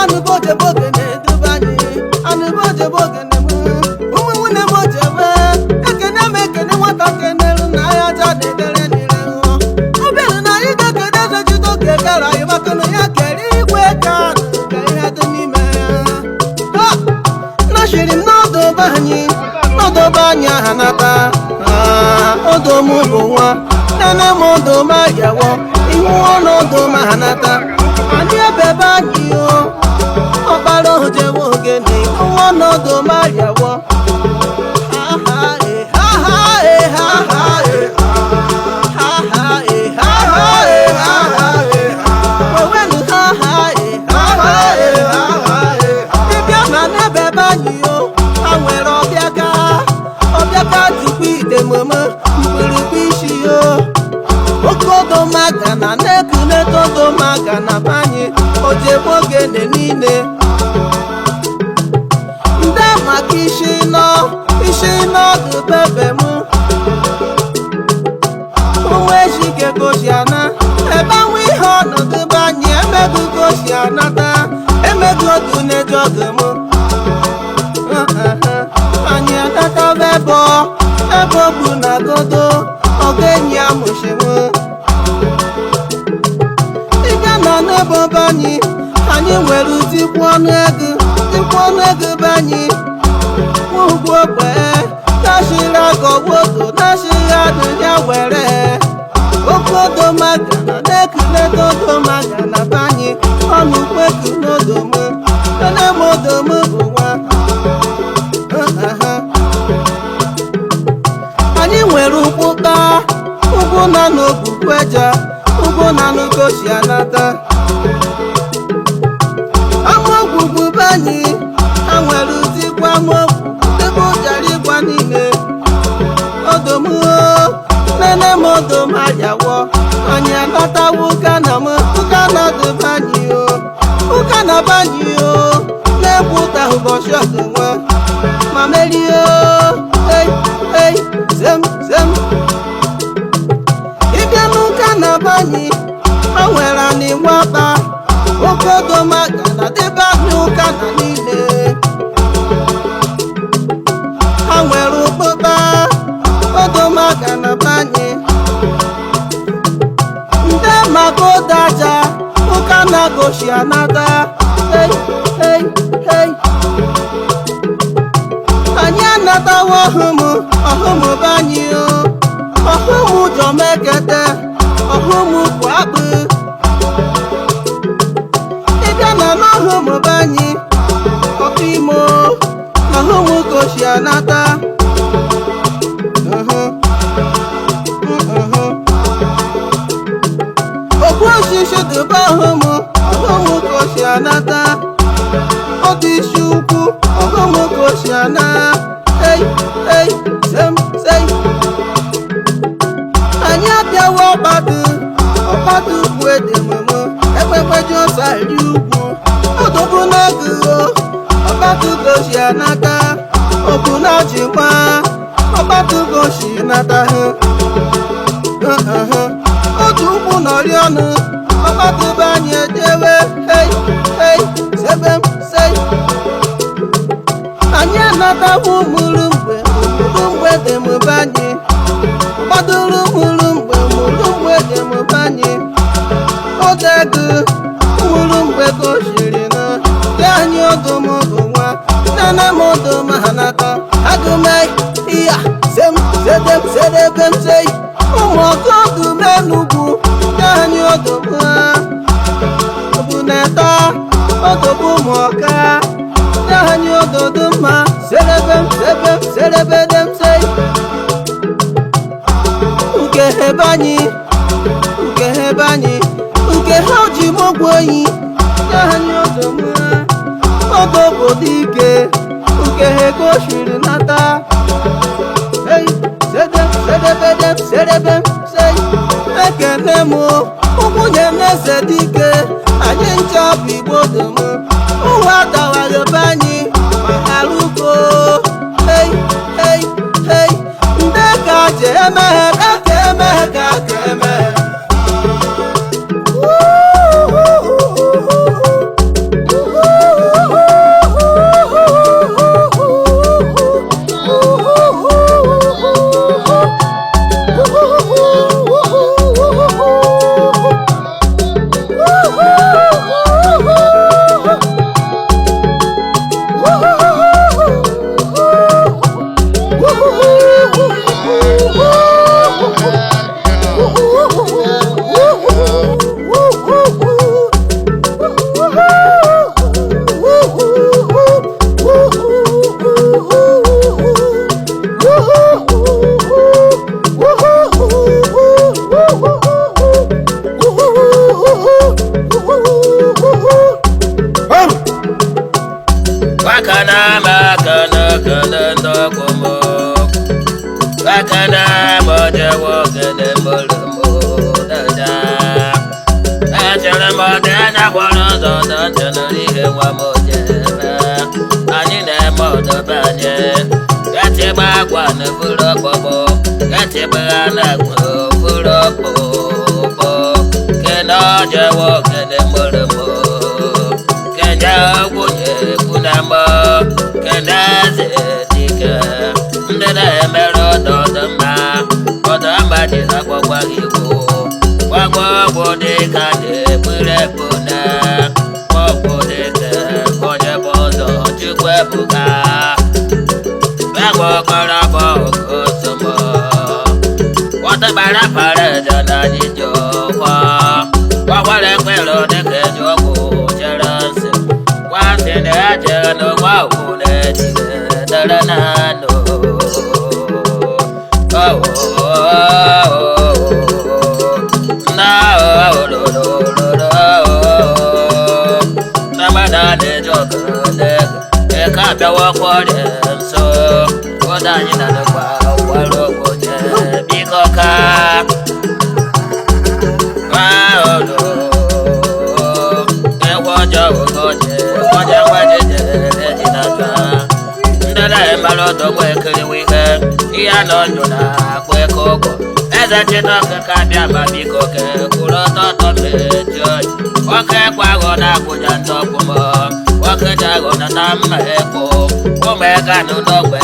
anu boje bogene dubani anu boje bogene mu umu wune moje we ekene me kene wata kene na ya ja de dere ni re ho obelu na yi ga kene so ju to ke kara yi makano ya keri igwe ka ke ya de ni me ha na shiri no do banya hanata odo mu bo wa nene mo do ma yawo ihu ono do ma hanata ani ebe banyi o obaro je wo gene ihu ono do ma yawo ha ha ha ha ha ha ha ha ha wenu ha ha ha ha ibia na nebe banyi o awere obiaka tukwu ide mama mkpirikpishi yo okodo magana nekune todo magana banye ojebo gene niile nde maka isi no dubebe mu onwe ejike gosiana ebe nwe ihe ọnọdụ banye emego gosianata emego dunejoge mu anyị atata ebo bụ na godo ogenyi amụshimu ịga na n'ebo banyị anyị nwere tikwu ọnụ ego banyị ugwu ogbe nashiri agọwodo nashiri adụ ya were okodo magana na-ekule dodo magana banyị ọnụ kweku n'odomu enemodomu bụ nwa anyị nwere ugwu na n'ogwugwu eja ugwu na n'ugosi anata amaogwugwu banyị ha nwere ụdịkwa amaogwu ebe ụjara ịgwa niile odomuo nene m odom ayawo anyị anatawo ụka na dụbanyị ụka na banyị na-egbu ụta ụbọchị ọdụnwa ma merie zem ịbịa n'ụka na banyị ha nwere anyị nwata okodo magana debe anyị ụka na niile ha nwere ụkpụkpa odomagana banyị nde maka odaja ụka na gosi anata anyị anatawo ọhụmụ banyị ọhụmụ jọmekete ọhụmụ bụ akpụ ịbịa na n'ọhụmụ banyị ọkụ imo ọhụmụ gosi anata okwu osisi dịba ọhụmụ gosi anata ọdụ isi ukwu ọhụmụ gosi ana anyị abịawa ọkpatụ ugwu edememo ekpekpeji ọsa iri ugwu ọdụbụ n'agụghọ ọkpatụ gosi anata ọbụ na jikwa ọkpatụ gosi nata otu ugwu nọrị ọnụ ọkpatụ be anyị ejewe anyị anatawo mụrụ mgbe demụbanyị gbadoro mụrụ mgbe demụbanyị odego mụrụ mgbe gosiri na dị anyị odomọbụ nwa nana m odoma ha nata agụme iya zedebemsei ụmụ ọkọdụmenugwu dị anyị odobo ha ọbụneta odobo ụmụ ọka anyị ododo mma serebedemsei nke ha ji mogbu oyi anyị odobodo ike nke ha gosiri nata serebedemsei ekene m ụkwụnye n'eze dike anyị ncha bụ igbo dom ụwa dawara be anyị maharugo nde ka je emeghe ka emeghe Wakana makana kana ndokomo Wakana moja wogene molumo dada Achana moja na wanozo dantana lihe wa mojera Anine moja banye Gati bagwana furo bobo Gati bagana furo bobo Kena ja wogene molumo Kenya wunye kunamba Kendaze tika Ndada emero dodamba dira kwa kwa higo Kwa bodeka de pule puna Kwa bodeka konye bozo chukwe buka Kwa karabo kusumo Wata bara pare jana jijo Kwa wale kwelo deke joku cheransi Wasinde ajano kwa une chile daranano Oh, na lo Namada de jokane E kapya wakwade so Kodani na kwa walo koje Bikoka Ndala kwekele wike Iya nonjona kwekoko Eza chitoke kabya mabikoke Kulototo mechoj Wake kwago na kujanto kumo Wake jago na tameko Kumeka nunokwe